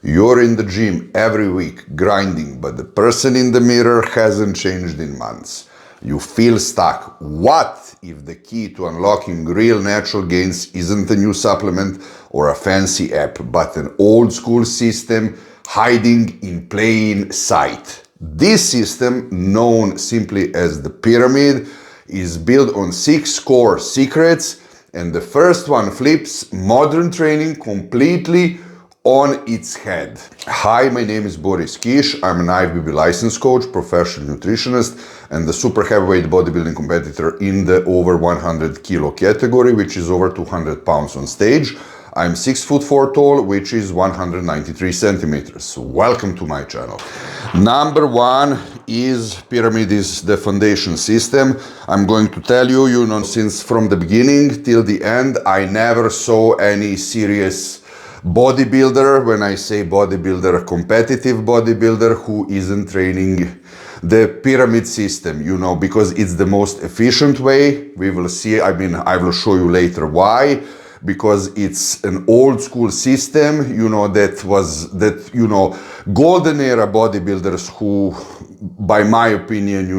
You're in the gym every week, grinding, but the person in the mirror hasn't changed in months. You feel stuck. What if the key to unlocking real natural gains isn't a new supplement or a fancy app, but an old school system hiding in plain sight? This system, known simply as the pyramid, is built on 6 core secrets, and the first one flips modern training completely on its head. Hi, my name is Boris Kish. I'm an IFBB license coach, professional nutritionist, and the super heavyweight bodybuilding competitor in the over 100 kilo category, which is over 200 pounds on stage. I'm 6'4" tall, which is 193 centimeters. Welcome to my channel. Number one is pyramid is the foundation system. I'm going to tell you, since from the beginning till the end, I never saw any serious bodybuilder, when I say bodybuilder, competitive bodybuilder, who isn't training the pyramid system, because it's the most efficient way. We will see, I will show you later why. Because it's an old school system, golden era bodybuilders who, by my opinion,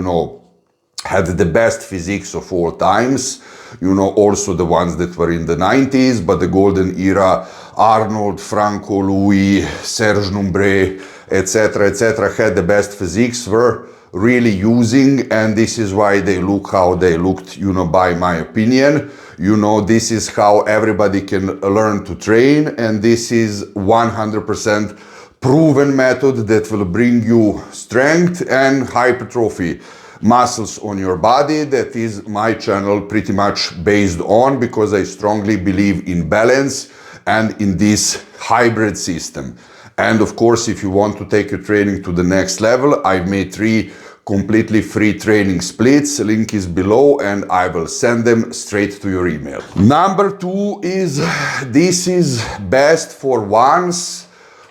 had the best physiques of all times. Also the ones that were in the 90s, but the golden era, Arnold, Franco, Louis, Serge Numbre, etc., had the best physiques, were really using, and this is why they look how they looked, by my opinion. This is how everybody can learn to train, and this is 100% proven method that will bring you strength and hypertrophy muscles on your body. That is my channel pretty much based on, because I strongly believe in balance and in this hybrid system. And of course, if you want to take your training to the next level, I've made 3 completely free training splits. Link is below, and I will send them straight to your email. Number 2 is, this is best for ones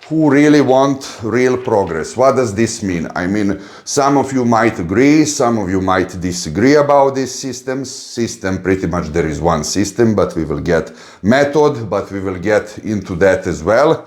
who really want real progress. What does this mean? Some of you might agree, some of you might disagree about this system. Pretty much there is one system, but we will get method, but we will get into that as well.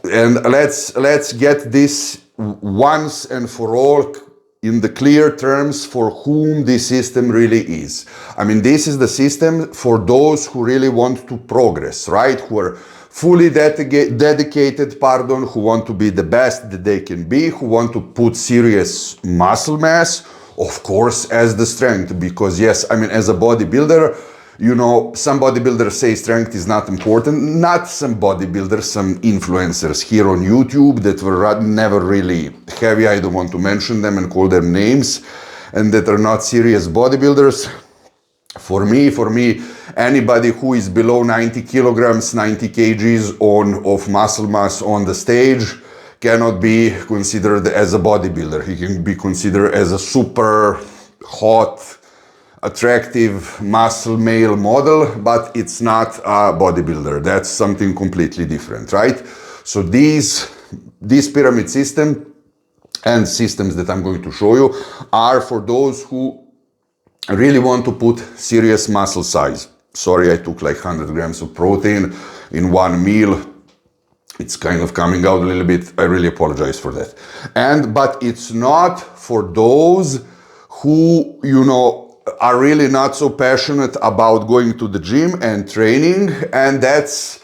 And let's get this once and for all in the clear terms for whom this system really is. This is the system for those who really want to progress, right? Who are fully dedicated, who want to be the best that they can be, who want to put serious muscle mass, of course, as the strength. Because yes, as a bodybuilder, some bodybuilders say strength is not important. Not some bodybuilders, some influencers here on YouTube that were never really heavy. I don't want to mention them and call them names, and that are not serious bodybuilders. For me, anybody who is below 90 kilograms, 90 kgs of muscle mass on the stage cannot be considered as a bodybuilder. He can be considered as a super hot, attractive muscle male model, but it's not a bodybuilder. That's something completely different, right? So this pyramid system and systems that I'm going to show you are for those who really want to put serious muscle size. Sorry, I took like 100 grams of protein in one meal. It's kind of coming out a little bit. I really apologize for that. But it's not for those who, are really not so passionate about going to the gym and training, and that's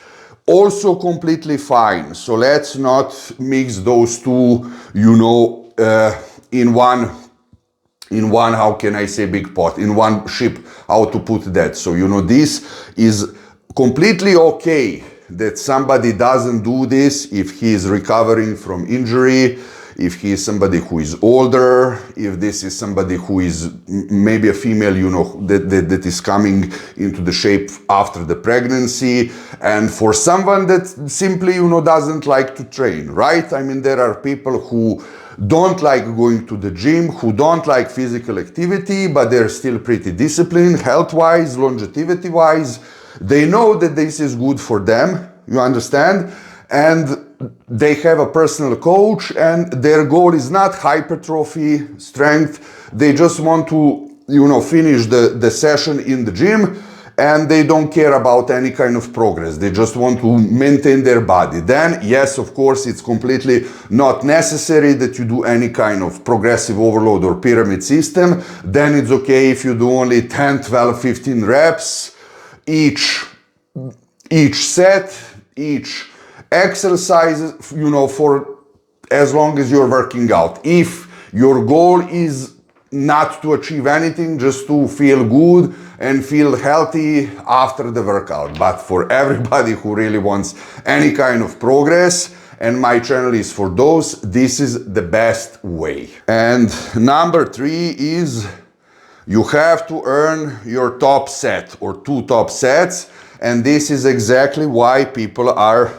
also completely fine. So let's not mix those two, in one, how can I say, big pot, in one ship, how to put that. So, this is completely okay that somebody doesn't do this if he is recovering from injury, if he is somebody who is older, if this is somebody who is maybe a female, that is coming into the shape after the pregnancy, and for someone that simply, doesn't like to train, right? There are people who don't like going to the gym, who don't like physical activity, but they're still pretty disciplined, health-wise, longevity-wise. They know that this is good for them, you understand? And they have a personal coach, and their goal is not hypertrophy, strength. They just want to, finish the session in the gym and they don't care about any kind of progress. They just want to maintain their body. Then, yes, of course, it's completely not necessary that you do any kind of progressive overload or pyramid system. Then it's okay if you do only 10, 12, 15 reps each set, each exercise, you know, for as long as you're working out. If your goal is not to achieve anything, just to feel good and feel healthy after the workout. But for everybody who really wants any kind of progress, and my channel is for those, this is the best way. And number 3 is you have to earn your top set or 2 top sets. And this is exactly why people are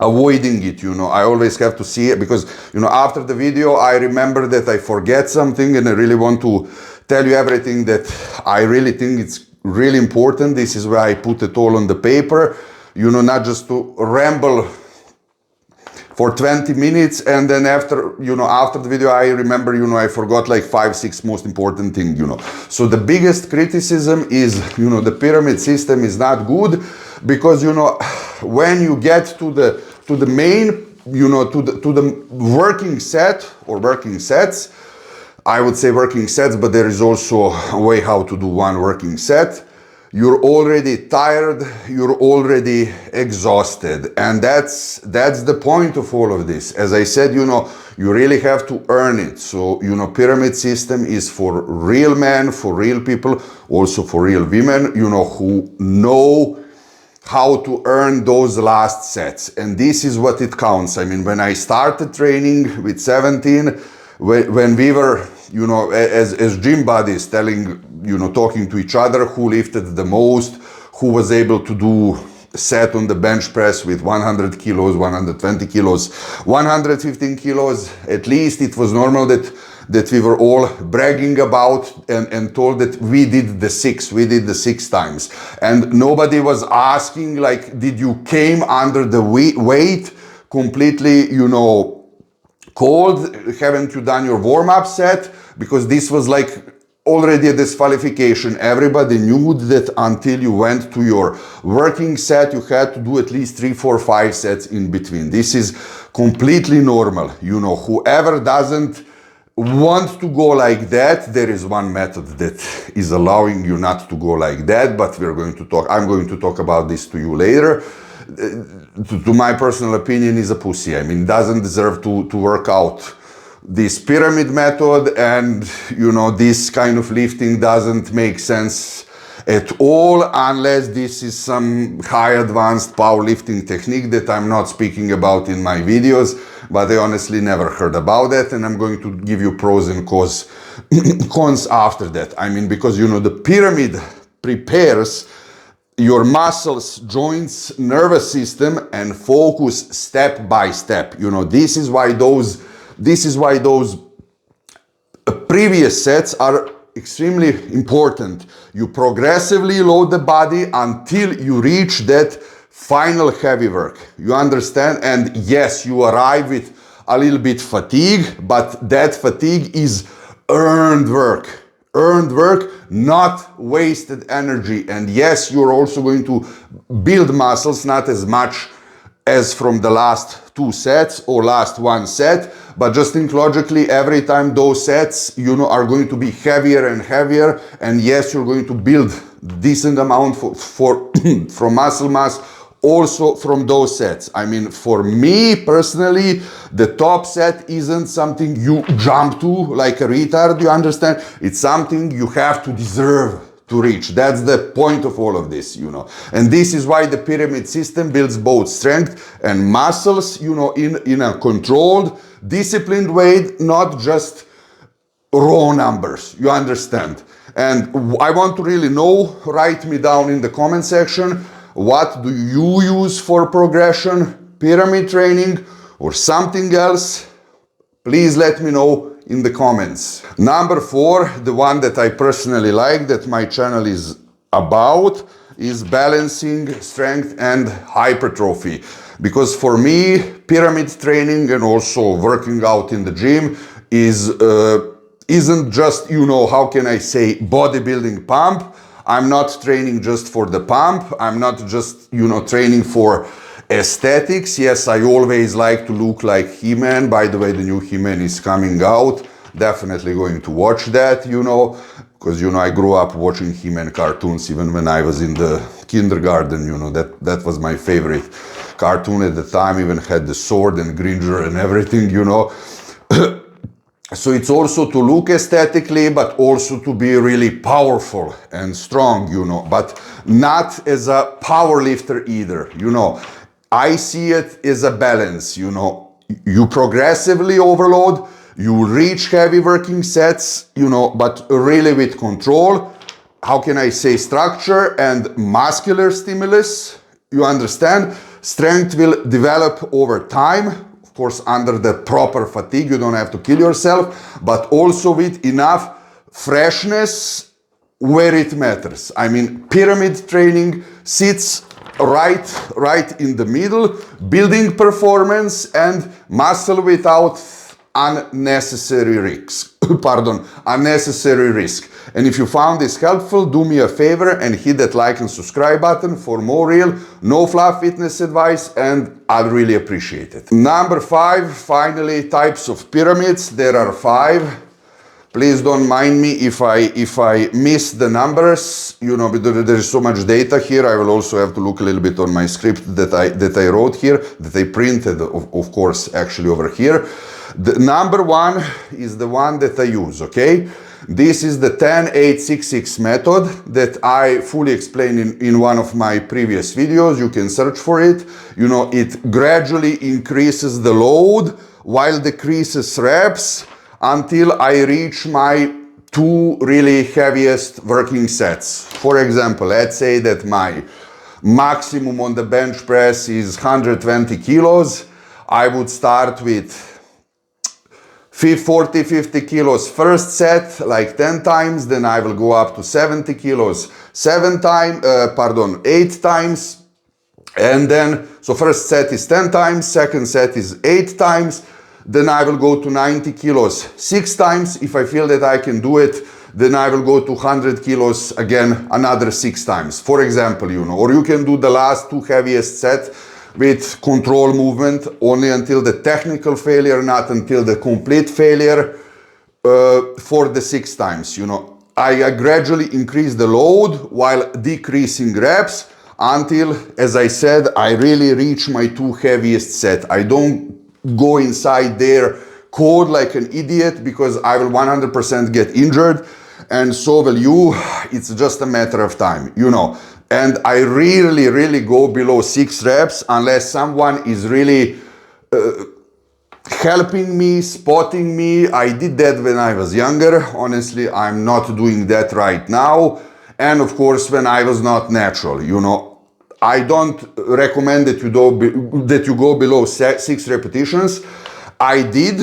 avoiding it. You know, I always have to see it, because, you know, after the video I remember that I forget something, and I really want to tell you everything that I really think it's really important. This is why I put it all on the paper, you know, not just to ramble for 20 minutes and then after, you know, after the video I remember, you know, I forgot like 5-6 most important things, you know. So the biggest criticism is, you know, the pyramid system is not good, because, you know, when you get to the main, you know, to the working set or working sets, I would say working sets, but there is also a way how to do one working set. You're already tired, you're already exhausted, and that's the point of all of this. As I said, you know, you really have to earn it. So, you know, pyramid system is for real men, for real people, also for real women, you know, who know how to earn those last sets. And this is what it counts. I mean, when I started training with 17, when we were, you know, as gym buddies, telling, you know, talking to each other who lifted the most, who was able to do set on the bench press with 100 kilos, 120 kilos, 115 kilos, at least it was normal that we were all bragging about and told that we did the 6 times. And nobody was asking, like, did you came under the weight completely, you know, cold? Haven't you done your warm-up set? Because this was like already a disqualification. Everybody knew that until you went to your working set, you had to do at least 3, 4, 5 sets in between. This is completely normal. You know, whoever doesn't want to go like that, there is one method that is allowing you not to go like that, but I'm going to talk about this to you later. To my personal opinion, is a pussy. I mean, doesn't deserve to work out this pyramid method, and, you know, this kind of lifting doesn't make sense at all unless this is some high advanced powerlifting technique that I'm not speaking about in my videos, but I honestly never heard about that, and I'm going to give you pros and cons after that. I mean, because, you know, the pyramid prepares your muscles, joints, nervous system, and focus step by step. You know, this is why those previous sets are extremely important. You progressively load the body until you reach that final heavy work. You understand? And yes, you arrive with a little bit fatigue, but that fatigue is earned work. Earned work, not wasted energy. And yes, you're also going to build muscles, not as much as from the last 2 sets or last 1 set, but just think logically, every time those sets, you know, are going to be heavier and heavier, and yes, you're going to build decent amount from muscle mass also from those sets. I mean, for me personally, the top set isn't something you jump to like a retard, you understand? It's something you have to deserve to reach. That's the point of all of this, you know. And this is why the pyramid system builds both strength and muscles, you know, in a controlled, disciplined way, not just raw numbers, you understand? And I want to really know, write me down in the comment section, what do you use for progression, pyramid training, or something else? Please let me know in the comments. Number 4, the one that I personally like, that my channel is about, is balancing strength and hypertrophy. Because for me, pyramid training and also working out in the gym isn't just, you know, how can I say, bodybuilding pump. I'm not training just for the pump. I'm not just, training for aesthetics. Yes, I always like to look like He-Man. By the way, the new He-Man is coming out. Definitely going to watch that, because, I grew up watching He-Man cartoons even when I was in the kindergarten, that was my favorite cartoon at the time, even had the sword and Gringer and everything, So it's also to look aesthetically, but also to be really powerful and strong, but not as a power lifter either, I see it as a balance, you progressively overload, you reach heavy working sets, but really with control. How can I say structure and muscular stimulus? You understand? Strength will develop over time, of course, under the proper fatigue. You don't have to kill yourself, but also with enough freshness where it matters. I mean, pyramid training sits right in the middle, building performance and muscle without unnecessary risks. Unnecessary risk. And if you found this helpful, do me a favor and hit that like and subscribe button for more real, no fluff fitness advice, and I'd really appreciate it. Number 5, finally, types of pyramids. There are 5. Please don't mind me if I miss the numbers, because there is so much data here. I will also have to look a little bit on my script that I wrote here, that I printed, of course, actually over here. The number 1 is the one that I use, okay? This is the 10-8-6-6 method that I fully explained in one of my previous videos. You can search for it. It gradually increases the load while decreases reps until I reach my 2 really heaviest working sets. For example, let's say that my maximum on the bench press is 120 kilos. I would start with 40, 50 kilos first set, like 10 times, then I will go up to 70 kilos 8 times, and then, so first set is 10 times, second set is 8 times, then I will go to 90 kilos 6 times. If I feel that I can do it, then I will go to 100 kilos again, another 6 times, for example, or you can do the last 2 heaviest set with control movement only until the technical failure, not until the complete failure, for the 6 times, I gradually increase the load while decreasing reps until, as I said, I really reach my 2 heaviest set. I don't go inside there code like an idiot, because I will 100% get injured, and so will you. It's just a matter of time, And I really go below 6 reps unless someone is really helping me, spotting me. I did that when I was younger. Honestly, I'm not doing that right now. And of course, when I was not natural, I don't recommend that you go below 6 repetitions. I did,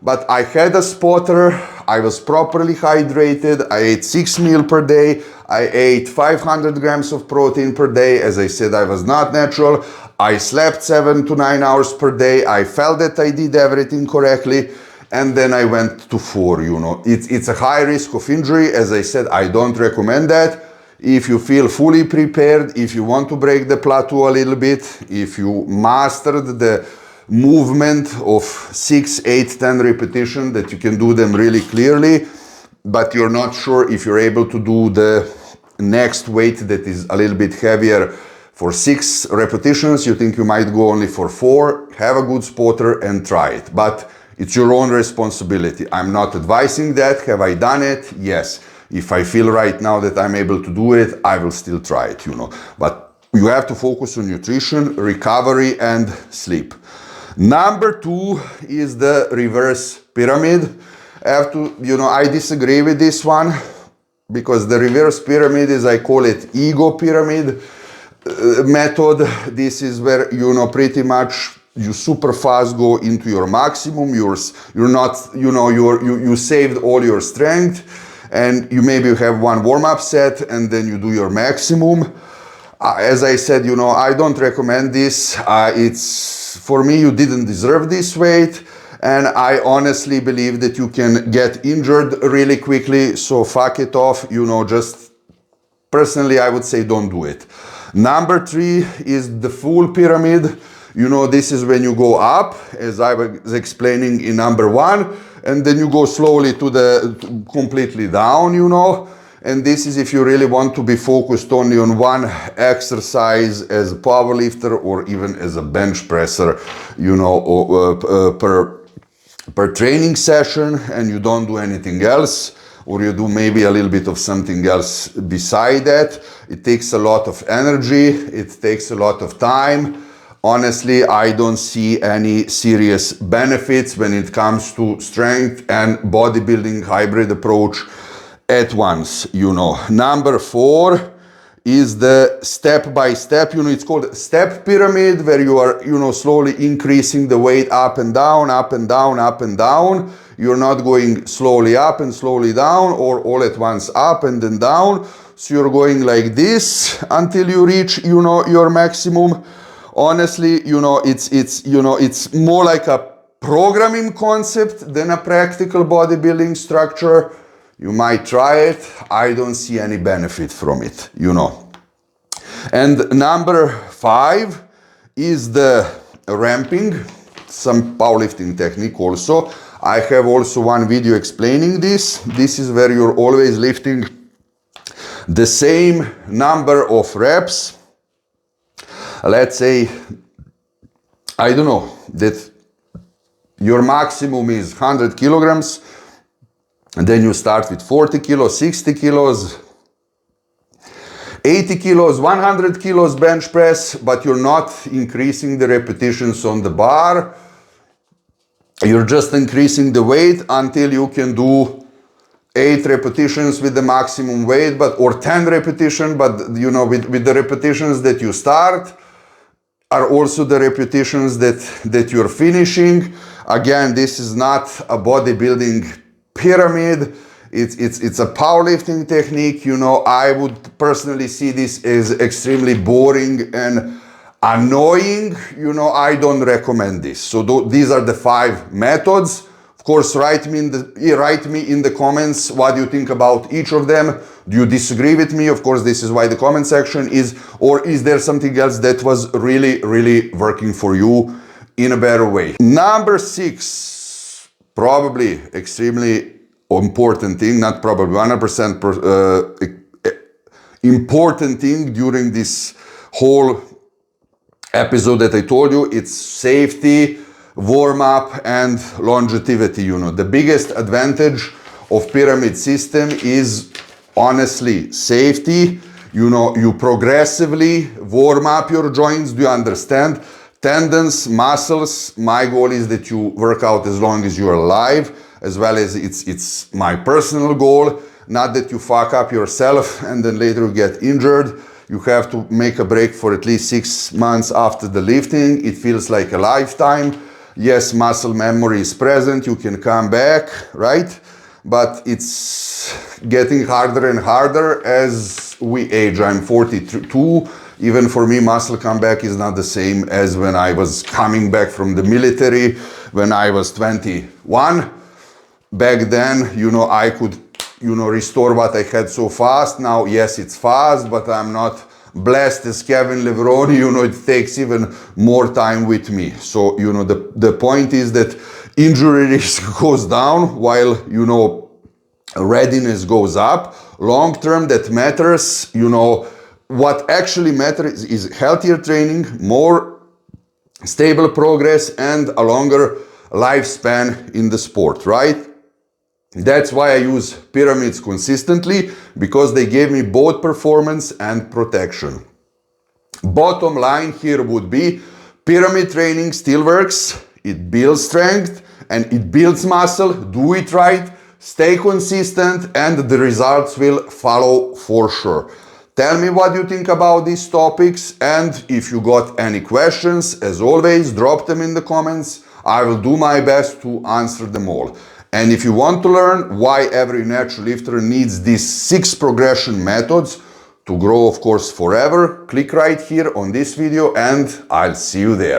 but I had a spotter. I was properly hydrated. I ate 6 meals per day. I ate 500 grams of protein per day. As I said, I was not natural. I slept 7 to 9 hours per day. I felt that I did everything correctly. And then I went to 4, It's a high risk of injury. As I said, I don't recommend that. If you feel fully prepared, if you want to break the plateau a little bit, if you mastered the movement of 6, 8, 10 repetitions, that you can do them really clearly, but you're not sure if you're able to do the next weight that is a little bit heavier for 6 repetitions, you think you might go only for 4, have a good spotter and try it. But it's your own responsibility. I'm not advising that. Have I done it? Yes. If I feel right now that I'm able to do it, I will still try it, But you have to focus on nutrition, recovery, and sleep. Number 2 is the reverse pyramid. I disagree with this one, because the reverse pyramid is, I call it ego pyramid method. This is where, pretty much you super fast go into your maximum. You saved all your strength, and you maybe have 1 warm-up set, and then you do your maximum. As I said, I don't recommend this. For me, you didn't deserve this weight, and I honestly believe that you can get injured really quickly, so fuck it off, just personally, I would say don't do it. Number 3 is the full pyramid. You know, this is when you go up, as I was explaining in number 1, and then you go slowly to completely down, you know. And this is if you really want to be focused only on one exercise as a power lifter or even as a bench presser, you know, per training session, and you don't do anything else, or you do maybe a little bit of something else beside that. It takes a lot of energy, it takes a lot of time. Honestly, I don't see any serious benefits when it comes to strength and bodybuilding hybrid approach at once, you know. Number 4 is the step-by-step, you know, it's called step pyramid, where you are, you know, slowly increasing the weight up and down, up and down, up and down. You're not going slowly up and slowly down, or all at once up and then down. So you're going like this until you reach, you know, your maximum. Honestly, you know, it's more like a programming concept than a practical bodybuilding structure. You might try it. I don't see any benefit from it, you know. And number 5 is the ramping, some powerlifting technique also. I have also one video explaining this. This is where you're always lifting the same number of reps. Let's say, I don't know, that your maximum is 100 kilograms. And then you start with 40 kilos, 60 kilos, 80 kilos, 100 kilos bench press, but you're not increasing the repetitions on the bar. You're just increasing the weight until you can do 8 repetitions with the maximum weight, or 10 repetitions, but you know, with the repetitions that you start are also the repetitions that you're finishing. Again, this is not a bodybuilding pyramid. It's a powerlifting technique. You know, I would personally see this as extremely boring and annoying. You know, I don't recommend this. So these are the 5 methods. Of course, write me in the comments what you think about each of them. Do you disagree with me? Of course, this is why the comment section is. Or is there something else that was really, really working for you in a better way? Number 6, probably extremely important thing, not probably 100% important thing during this whole episode that I told you, it's safety, warm-up and longevity. You know, the biggest advantage of pyramid system is honestly safety. You know, you progressively warm up your joints. Do you understand? Tendons, muscles. My goal is that you work out as long as you're alive, as well as it's my personal goal, not that you fuck up yourself and then later you get injured. You have to make a break for at least 6 months after the lifting. It feels like a lifetime. Yes, muscle memory is present, you can come back, right? But it's getting harder and harder as we age. I'm 42. Even for me, muscle comeback is not the same as when I was coming back from the military, when I was 21. Back then, you know, I could, you know, restore what I had so fast. Now, yes, it's fast, but I'm not blessed as Kevin Levroni. You know, it takes even more time with me. So, you know, the point is that injury risk goes down while, you know, readiness goes up. Long term, that matters. You know, what actually matters is healthier training, more stable progress, and a longer lifespan in the sport, right? That's why I use pyramids consistently, because they gave me both performance and protection. Bottom line here would be pyramid training still works. It builds strength and it builds muscle. Do it right, stay consistent, and the results will follow for sure. Tell me what you think about these topics, and if you got any questions, as always, drop them in the comments. I will do my best to answer them all. And if you want to learn why every natural lifter needs these 6 progression methods to grow, of course, forever, click right here on this video and I'll see you there.